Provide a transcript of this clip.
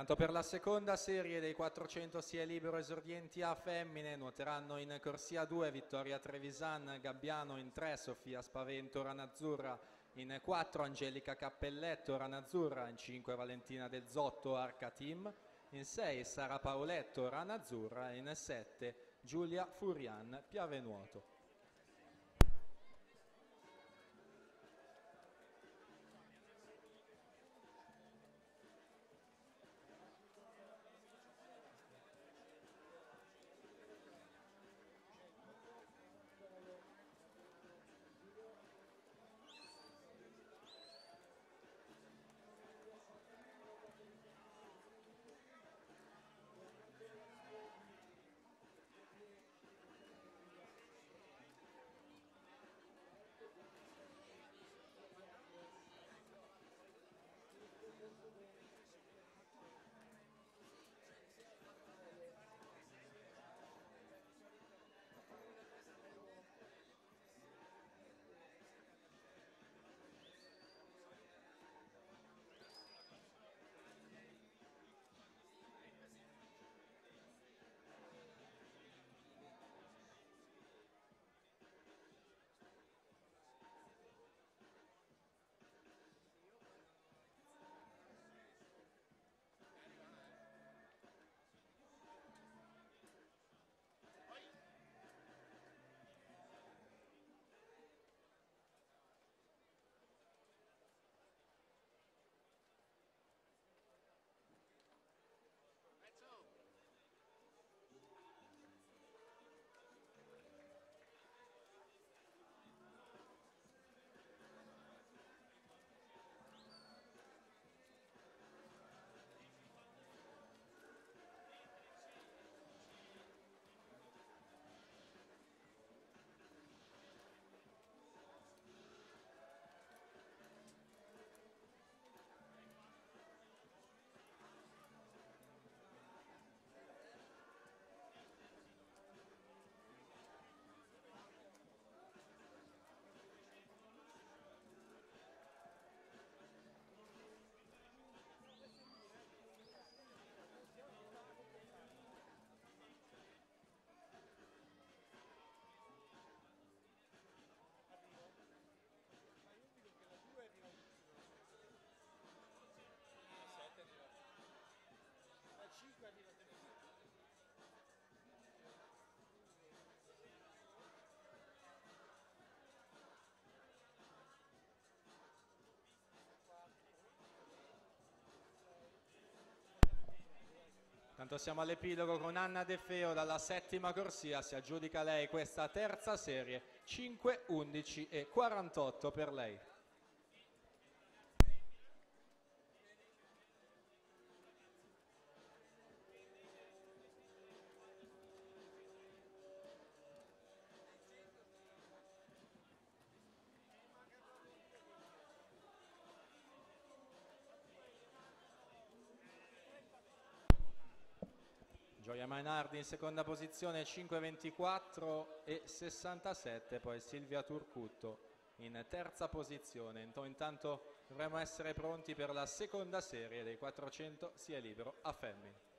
Tanto per la seconda serie dei 400 sia libero esordienti a femmine nuoteranno in corsia 2 Vittoria Trevisan, Gabbiano in 3, Sofia Spavento, Ranazzurra in 4, Angelica Cappelletto, Ranazzurra in 5, Valentina De Zotto, Arca Team, in 6, Sara Paoletto, Ranazzurra, in 7, Giulia Furian, Piave Nuoto. Tanto siamo all'epilogo con Anna De Feo dalla settima corsia, si aggiudica lei questa terza serie, 5, 11 e 48 per lei. Gioia Mainardi in seconda posizione 5,24 e 67, poi Silvia Turcutto in terza posizione. Intanto dovremo essere pronti per la seconda serie dei 400 sia libero a femmine.